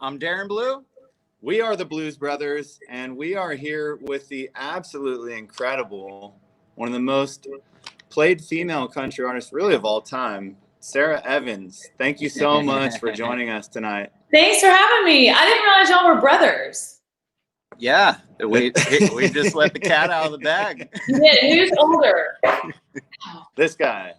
I'm Darren Blue. We are the Blues Brothers, and we are here with the absolutely incredible, one of the most played female country artists really of all time, Sara Evans. Thank you so much for joining us tonight. Thanks for having me. I didn't realize y'all were brothers. Yeah, we just let the cat out of the bag. Yeah, who's older? This guy.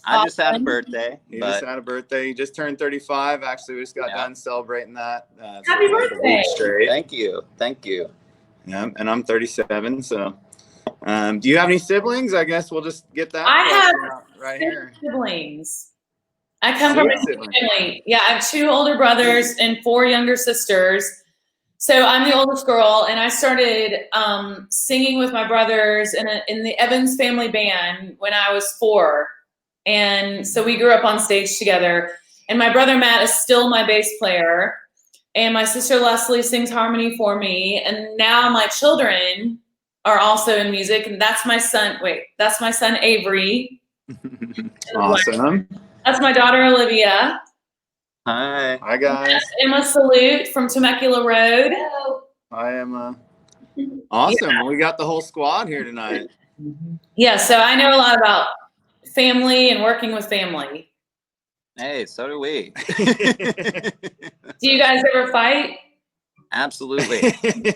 I just had a birthday. He just had a birthday. He just turned 35. Actually, we just got done celebrating that. Happy birthday. Thank you. Yeah, and I'm 37, so. Do you have any siblings? I guess we'll just get that. I have right here. Siblings. I come from a family. Yeah, I have 2 older brothers and 4 younger sisters. So I'm the oldest girl, and I started singing with my brothers in the Evans family band when I was 4. And so we grew up on stage together. And my brother Matt is still my bass player. And my sister Leslie sings harmony for me. And now my children are also in music. And that's my son. That's my son Avery. Awesome. That's my daughter Olivia. Hi guys. That's Emma Salute from Temecula Road. Hi Emma. Awesome. Yeah. We got the whole squad here tonight. Yeah, so I know a lot about family and working with family. Hey, so do we. Do you guys ever fight? Absolutely.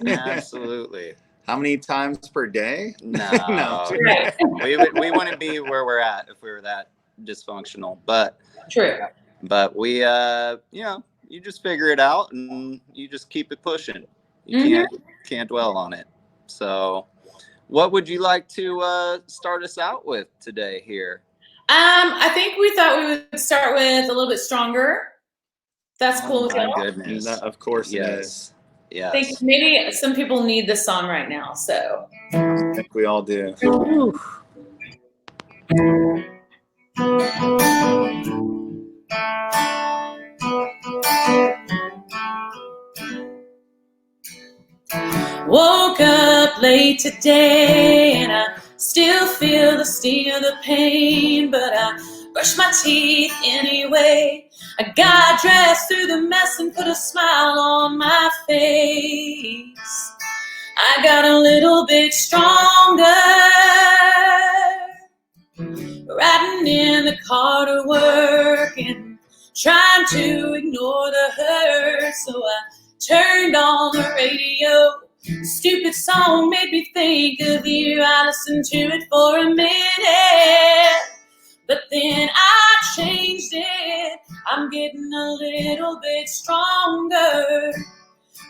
Absolutely. How many times per day? No. No. we wouldn't be where we're at if we were that dysfunctional. But true. But we you just figure it out and you just keep it pushing. You can't dwell on it. So what would you like to start us out with today here? I think we thought we would start with a little bit stronger. That's cool with y'all. Goodness. Of course it is. Yes. I think maybe some people need this song right now, so. I think we all do. Woke up late today and I still feel the sting of the pain, but I brushed my teeth anyway. I got dressed through the mess and put a smile on my face. I got a little bit stronger, riding in the car to work and trying to ignore the hurt, so I turned on the radio. Stupid song made me think of you. I listened to it for a minute, but then I changed it. I'm getting a little bit stronger,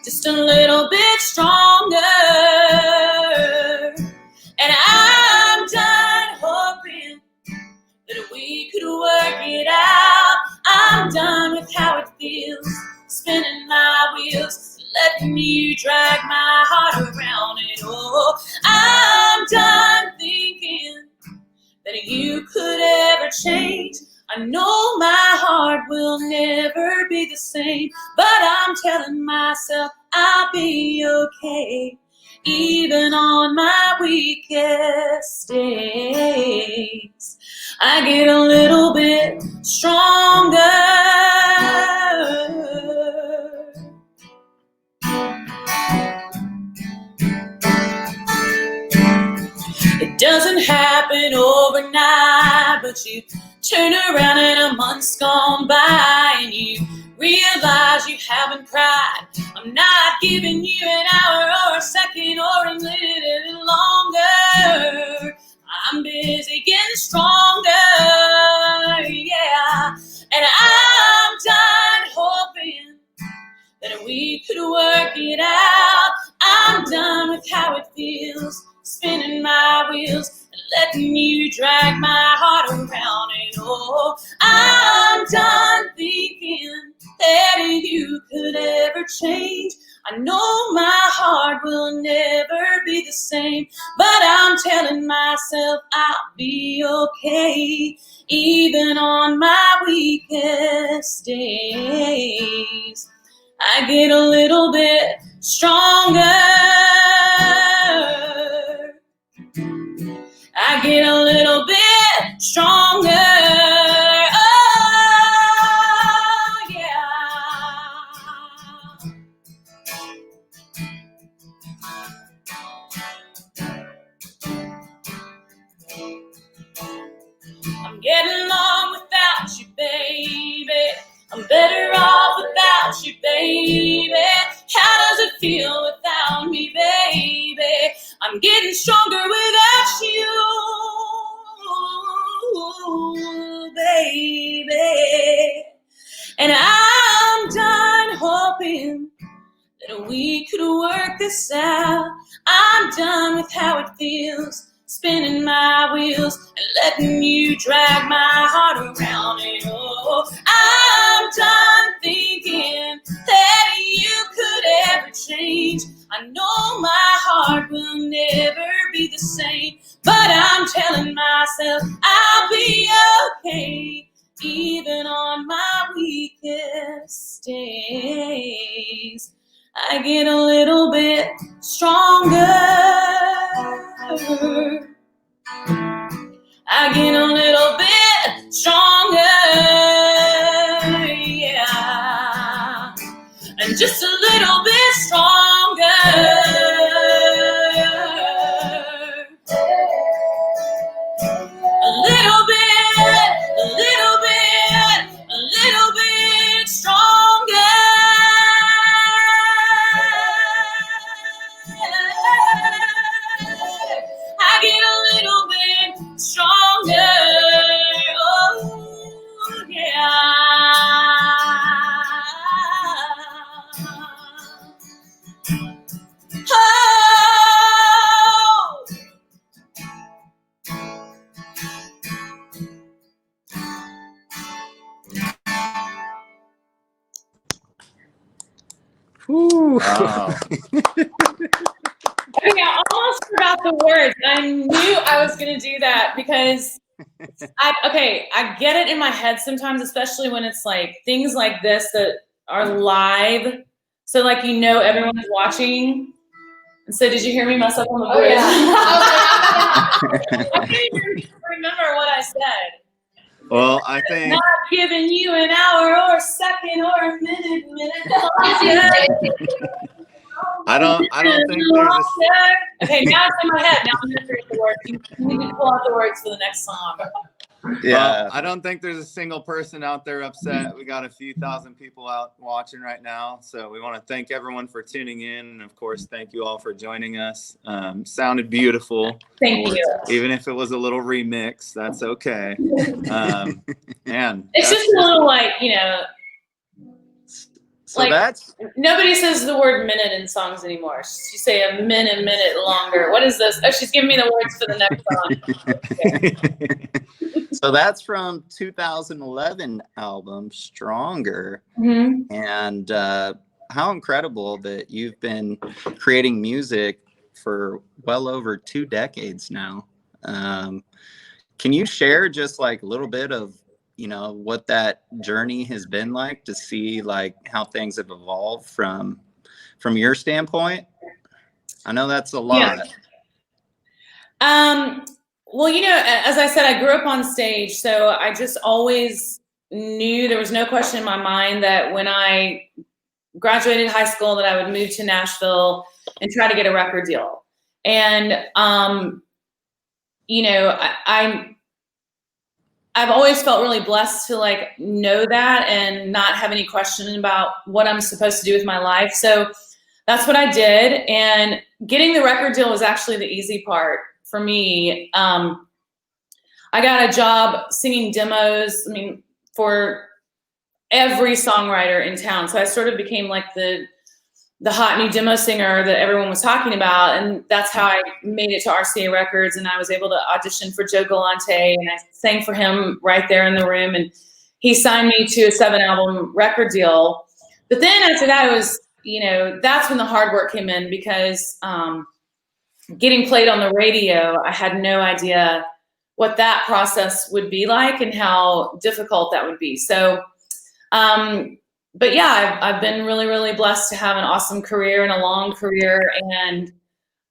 just a little bit stronger. And I'm done hoping that we could work it out. I'm done with how it feels, spinning my wheels, letting you drag my heart around it. Oh, I'm done thinking that you could ever change. I know my heart will never be the same, but I'm telling myself I'll be okay, even on my weakest days. I get a little bit stronger. It doesn't happen overnight, but you turn around and a month's gone by and you realize you haven't cried. I'm not giving you an hour or a second or a little longer. I'm busy getting stronger, yeah. And I'm done hoping that we could work it out. I'm done with how it feels, spinning my wheels and letting you drag my heart around it. Oh, I'm done thinking that you could ever change. I know my heart will never be the same, but I'm telling myself I'll be okay, even on my weakest days. I get a little bit stronger. I get a little bit stronger. Oh, yeah. getting along without you, baby. I'm better off without you, baby. How does it feel without me, baby? I'm getting stronger without you, baby. And I'm done hoping that we could work this out. I'm done with how it feels, spinning my wheels and letting you drag my heart around it. Oh, I'm done thinking that you could ever change. I know my heart will never be the same, but I'm telling myself I'll be okay, even on my weakest days. I get a little bit stronger. I get a little bit stronger, yeah, and just a little bit stronger. A little bit, a little bit, a little bit stronger. I get a little bit stronger. Oh, yeah. Oh. Whew. Wow. Okay, I almost forgot the words. I knew I was going to do that because I get it in my head sometimes, especially when it's like things like this that are live. So like, you know, everyone's watching. And so did you hear me mess up on the bridge? I can't even remember what I said. Well, I think Not giving you an hour or a second or a minute. I don't think there's a Okay, now it's in my head. Now I'm gonna forget the words. You need to pull out the words for the next song. Yeah. I don't think there's a single person out there upset. We got a few thousand people out watching right now. So we want to thank everyone for tuning in. And of course, thank you all for joining us. Sounded beautiful. Thank you. Even if it was a little remix, that's okay. Man, It's just a little like, you know, So like, that's nobody says the word minute in songs anymore. You say a minute longer. What is this? Oh, she's giving me the words for the next song. so that's from 2011 album Stronger. Mm-hmm. And how incredible that you've been creating music for well over 2 decades now. Can you share just like a little bit of, you know, what that journey has been like to see like how things have evolved from your standpoint? I know that's a lot. Yeah. Well, you know, as I said, I grew up on stage, so I just always knew, there was no question in my mind that when I graduated high school that I would move to Nashville and try to get a record deal. And, you know, I've always felt really blessed to like know that and not have any question about what I'm supposed to do with my life. So that's what I did. And getting the record deal was actually the easy part for me. I got a job singing demos, I mean, for every songwriter in town. So I sort of became like the hot new demo singer that everyone was talking about. And that's how I made it to RCA Records. And I was able to audition for Joe Galante, and I sang for him right there in the room. And he signed me to a 7-album record deal. But then after that, it was, you know, that's when the hard work came in, because getting played on the radio, I had no idea what that process would be like and how difficult that would be. So, but yeah, I've been really, really blessed to have an awesome career and a long career. And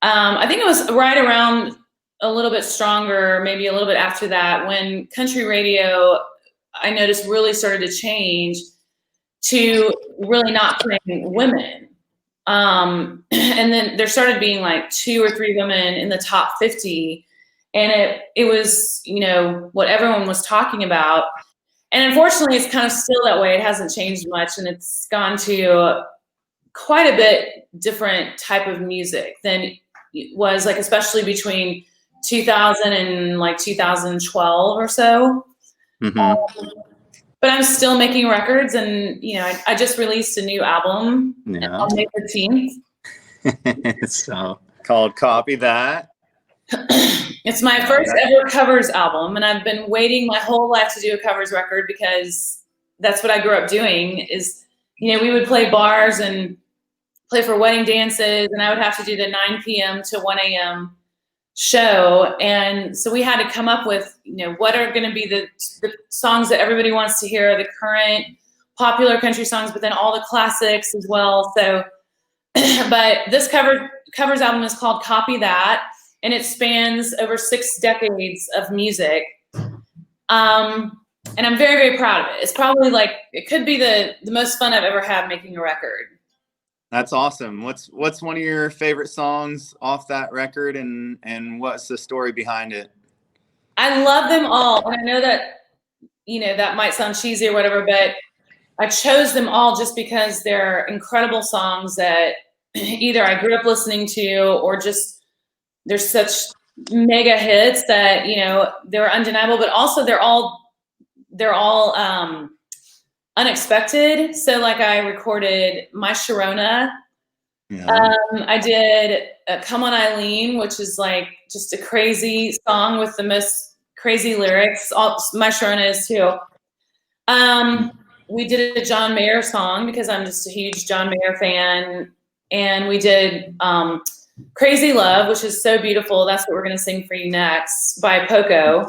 I think it was right around a little bit Stronger, maybe a little bit after that, when country radio, I noticed, really started to change to really not playing women. And then there started being like 2 or 3 women in the top 50. And it was, you know, what everyone was talking about. And unfortunately, it's kind of still that way. It hasn't changed much, and it's gone to quite a bit different type of music than it was, like, especially between 2000 and like 2012 or so. Mm-hmm. But I'm still making records, and you know, I just released a new album on May 13th. So Called Copy That. It's my first ever covers album, and I've been waiting my whole life to do a covers record because that's what I grew up doing. Is, you know, we would play bars and play for wedding dances, and I would have to do the 9 p.m. to 1 a.m. show. And so we had to come up with, you know, what are going to be the songs that everybody wants to hear, the current popular country songs, but then all the classics as well. So, but this covers album is called Copy That, and it spans over 6 decades of music. And I'm very, very proud of it. It's probably like, it could be the most fun I've ever had making a record. That's awesome. What's one of your favorite songs off that record, and what's the story behind it? I love them all. And I know that, you know, that might sound cheesy or whatever, but I chose them all just because they're incredible songs that either I grew up listening to, or just they're such mega hits that, you know, they're undeniable, but also they're all unexpected. So like I recorded My Sharona. Yeah. I did Come On Eileen, which is like just a crazy song with the most crazy lyrics. My Sharona is too. We did a John Mayer song because I'm just a huge John Mayer fan. And we did Crazy Love, which is so beautiful. That's what we're going to sing for you next, by Poco.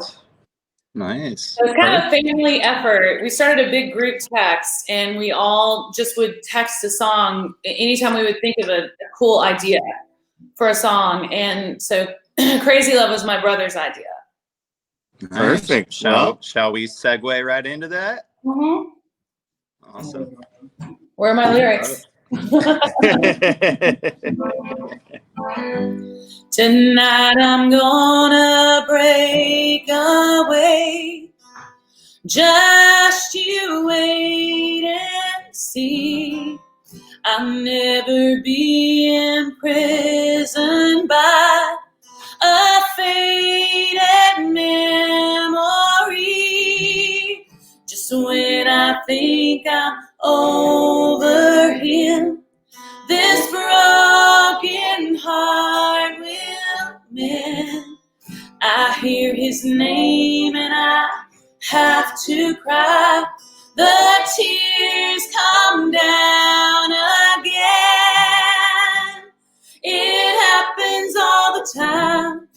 Nice. So it's kind of a family effort. We started a big group text, and we all just would text a song anytime we would think of a cool idea for a song. And so Crazy Love was my brother's idea. Nice. Perfect. Shall we segue right into that? Mm-hmm. Awesome. Where are my lyrics? Tonight I'm gonna break away. Just you wait and see. I'll never be imprisoned by a faded memory. Just when I think I'm over him, this broken heart will mend. I hear his name and I have to cry. The tears come down again. It happens all the time.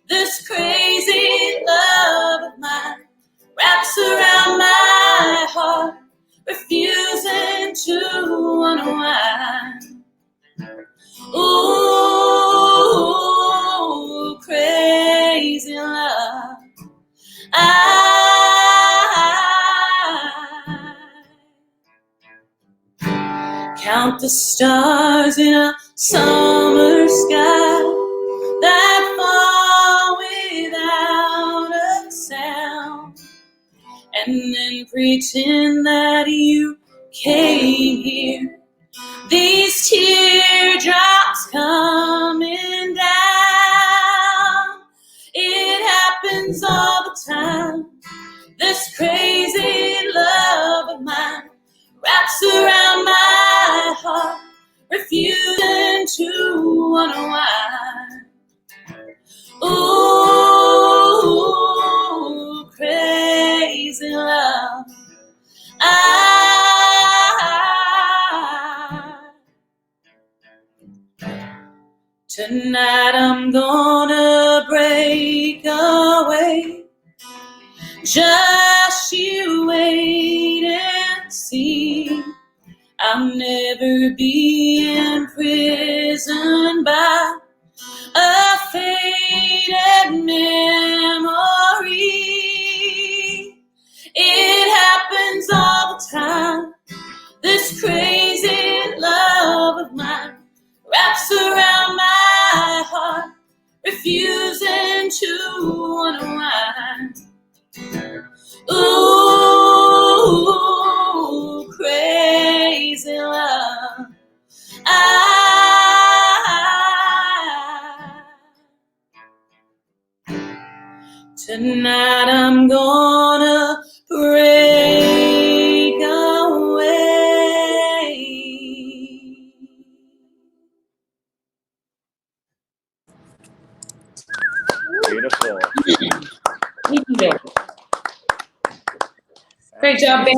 This crazy love of mine wraps around my heart, refusing to unwind. Ooh, crazy love. I count the stars in a summer sky that fall without a sound, and then pretend that you came here. These teardrops coming down. It happens all the time. This crazy love of mine wraps around my heart, refusing to unwind. Ooh, crazy love. Tonight I'm gonna break away. Just you wait and see. I'll never be imprisoned by a faded memory. It happens all the time. This crazy love of mine wraps around my heart, refusing to unwind. Ooh, crazy love. Tonight I'm gonna break away. Beautiful. Thank you. Great job, Ben.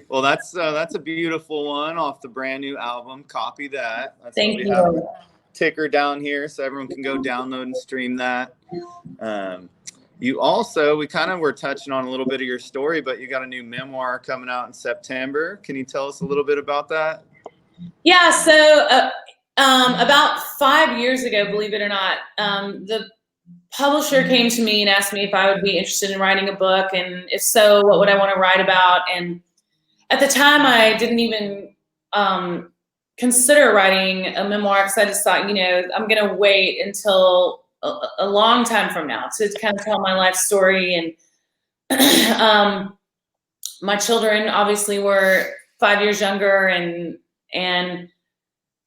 Well, that's a beautiful one off the brand new album. Copy that. That's Thank what we you. have ticker down here so everyone can go download and stream that. You also, we kind of were touching on a little bit of your story, but you got a new memoir coming out in September. Can you tell us a little bit about that? Yeah, so about 5 years ago, believe it or not, the publisher came to me and asked me if I would be interested in writing a book, and if so, what would I want to write about? And at the time, I didn't even consider writing a memoir, because I just thought, I'm going to wait until a long time from now to kind of tell my life story. And my children obviously were 5 years younger, and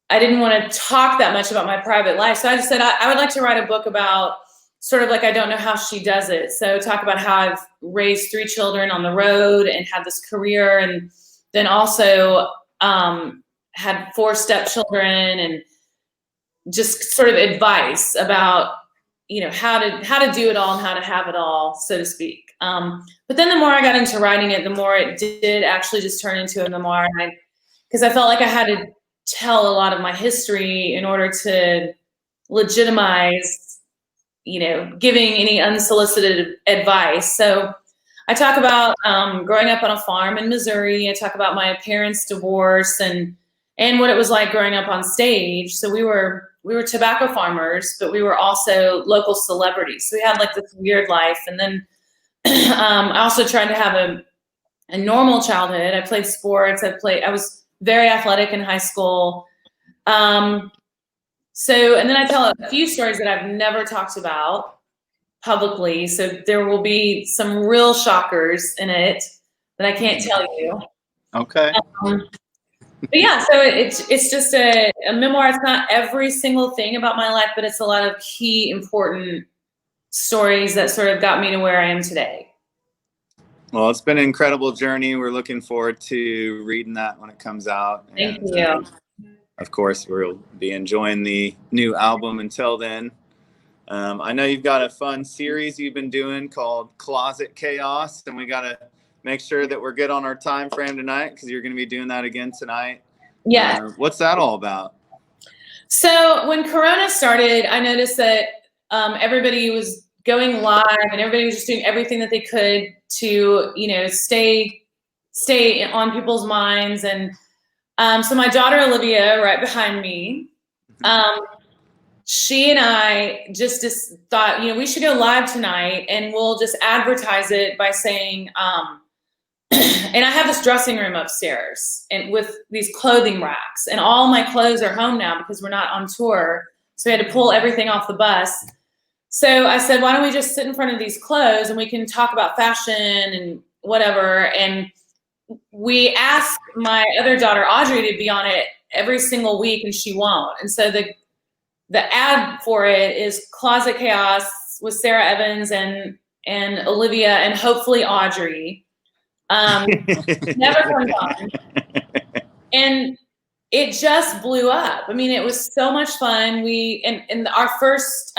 I didn't want to talk that much about my private life. So I just said, I would like to write a book about sort of like, I don't know how she does it. So talk about how I've raised 3 children on the road and had this career, and then also had 4 stepchildren, and just sort of advice about, how to do it all and how to have it all, so to speak. But then the more I got into writing it, the more it did actually just turn into a memoir. Because I felt like I had to tell a lot of my history in order to legitimize, giving any unsolicited advice. So I talk about growing up on a farm in Missouri. I talk about my parents' divorce and what it was like growing up on stage. So we were tobacco farmers, but we were also local celebrities. So we had like this weird life. And then I also tried to have a normal childhood. I played sports. I was very athletic in high school. And then I tell a few stories that I've never talked about publicly. So there will be some real shockers in it that I can't tell you. Okay. But yeah, so it's just a memoir. It's not every single thing about my life, but it's a lot of key important stories that sort of got me to where I am today. Well, it's been an incredible journey. We're looking forward to reading that when it comes out. Thank you. Of course, we'll be enjoying the new album until then. I know you've got a fun series you've been doing called Closet Chaos, and we got to make sure that we're good on our time frame tonight, because you're going to be doing that again tonight. Yeah. What's that all about? So when Corona started, I noticed that everybody was going live, and everybody was just doing everything that they could to, stay on people's minds. And so my daughter Olivia, right behind me, she and I just thought, we should go live tonight, and we'll just advertise it by saying, and I have this dressing room upstairs and with these clothing racks, and all my clothes are home now because we're not on tour. So we had to pull everything off the bus. So I said, why don't we just sit in front of these clothes and we can talk about fashion and whatever. And we asked my other daughter, Audrey, to be on it every single week, and she won't. And so the ad for it is Closet Chaos with Sara Evans and Olivia and hopefully Audrey. Never comes on. And it just blew up. I mean, it was so much fun. In our first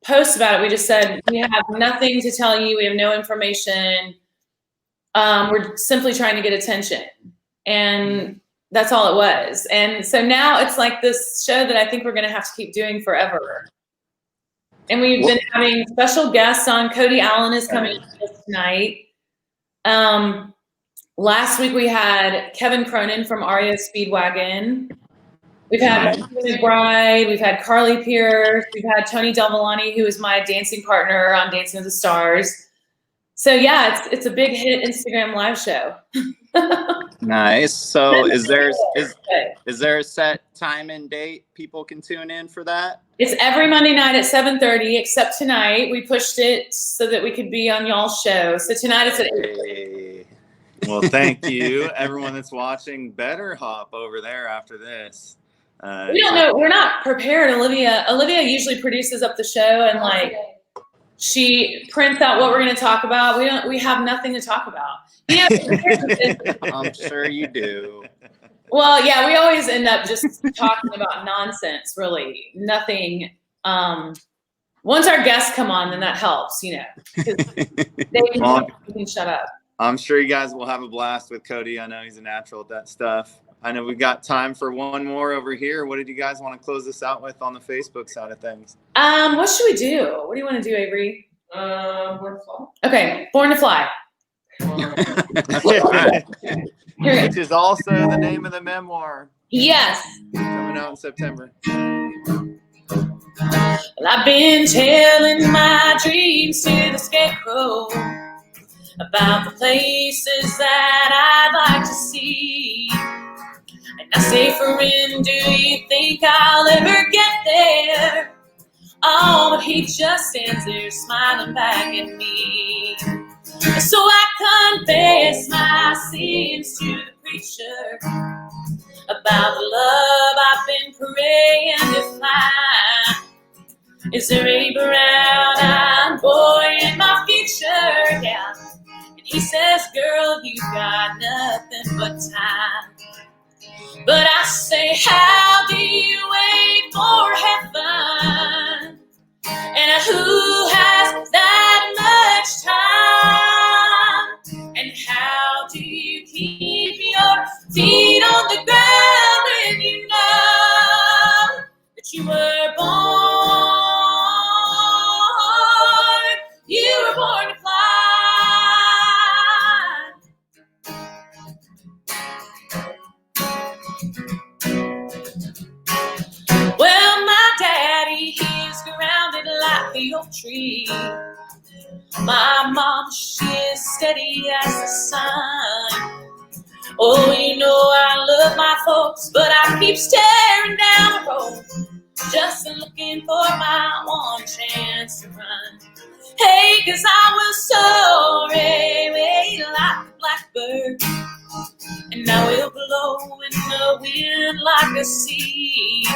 post about it, we just said, we have nothing to tell you. We have no information. We're simply trying to get attention. And that's all it was. And so now it's like this show that I think we're going to have to keep doing forever. And we've been having special guests on. Cody Allen is coming tonight. Last week we had Kevin Cronin from REO Speedwagon. We've had McBride. We've had Carly Pierce. We've had Tony Delvillani, who is my dancing partner on Dancing with the Stars. So yeah, it's a big hit Instagram live show. Nice. So is Is there a set time and date people can tune in for that? It's every Monday night at 7:30, except tonight. We pushed it so that we could be on y'all's show. So tonight it's at 8. Hey. Well, thank you. Everyone that's watching better hop over there after this. We don't know. We're not prepared. Olivia usually produces up the show and like she prints out what we're going to talk about. We have nothing to talk about. You know, I'm sure you do. well, yeah, we always end up just talking about nonsense, really. Nothing. Once our guests come on, then that helps, you know. 'Cause they can shut up. I'm sure you guys will have a blast with Cody. I know he's a natural at that stuff. I know we've got time for one more over here. What did you guys want to close this out with on the Facebook side of things? What should we do? What do you want to do, Avery? Born to Fly. Okay, Born to Fly. Which is also the name of the memoir. Yes. Coming out in September. Well, I've been telling my dreams to the scarecrow about the places that I'd like to see. And I say, friend, do you think I'll ever get there? Oh, but he just stands there smiling back at me. So I confess my sins to the preacher about the love I've been praying to find. Is there a brown-eyed boy in my future? Yeah. And he says, girl, you got nothing but time. But I say, how do you wait for heaven? And who has that much time? And how do you keep your feet on the ground when you know that you were born? You were born to fly. Well, my daddy, he's grounded like the oak tree. My mom, she is steady as the sun. Oh, you know I love my folks, but I keep staring down the road, just looking for my one chance to run. Hey, 'cause I was sorry, like a blackbird, and I will blow in the wind like a sea.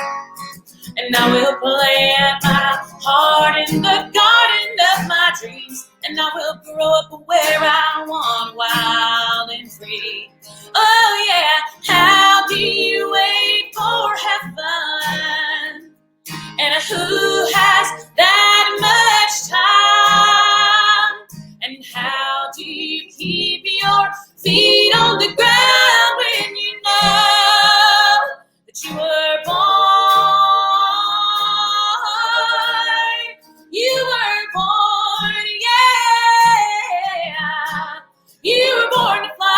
And I will plant my heart in the garden of my dreams. And I will grow up where I want, wild and free. Oh yeah, how do you wait for heaven? And who has that much time? And how do you keep your feet on the ground when you know that you were born? You were born, yeah. You were born to fly.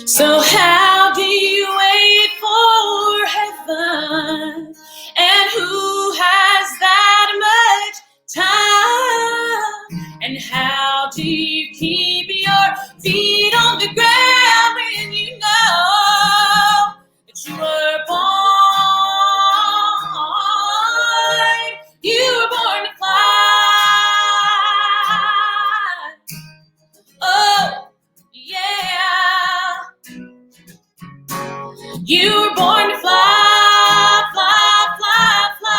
So how do you wait for heaven? And who has that much time? And how do you keep your feet on the ground when you know that you were born? You were born to fly. Oh, yeah. You were born to fly, fly, fly, fly.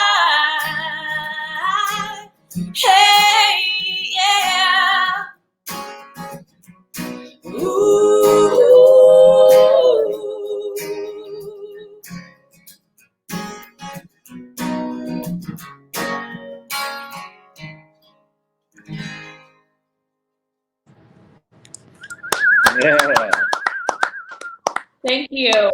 Hey, yeah. Ooh. Yeah. Thank you.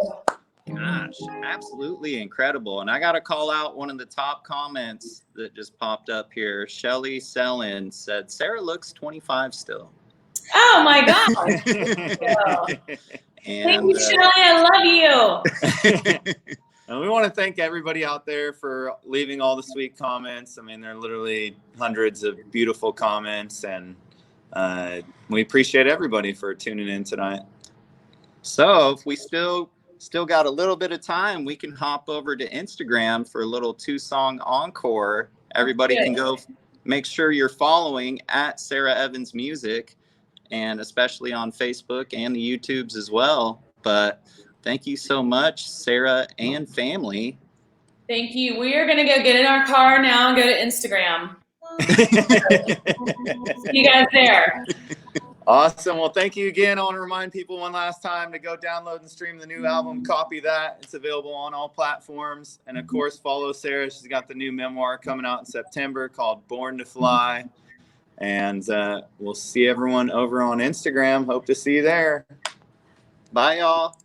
Gosh, absolutely incredible. And I got to call out one of the top comments that just popped up here. Shelly Sellin said, Sarah looks 25 still. Oh my gosh. Thank you, Shelly. I love you. And we want to thank everybody out there for leaving all the sweet comments. I mean, there are literally hundreds of beautiful comments, and we appreciate everybody for tuning in tonight. So if we still got a little bit of time, we can hop over to Instagram for a little 2-song encore. Everybody can go make sure you're following at Sara Evans Music, and especially on Facebook and the YouTubes as well. But thank you so much, Sara and family. Thank you. We are going to go get in our car now and go to Instagram. See you guys there. Awesome. Well, thank you again. I want to remind people one last time to go download and stream the new album, copy that. It's available on all platforms. And of course, follow Sara. She's got the new memoir coming out in September called Born to Fly. And we'll see everyone over on Instagram. Hope to see you there. Bye, y'all.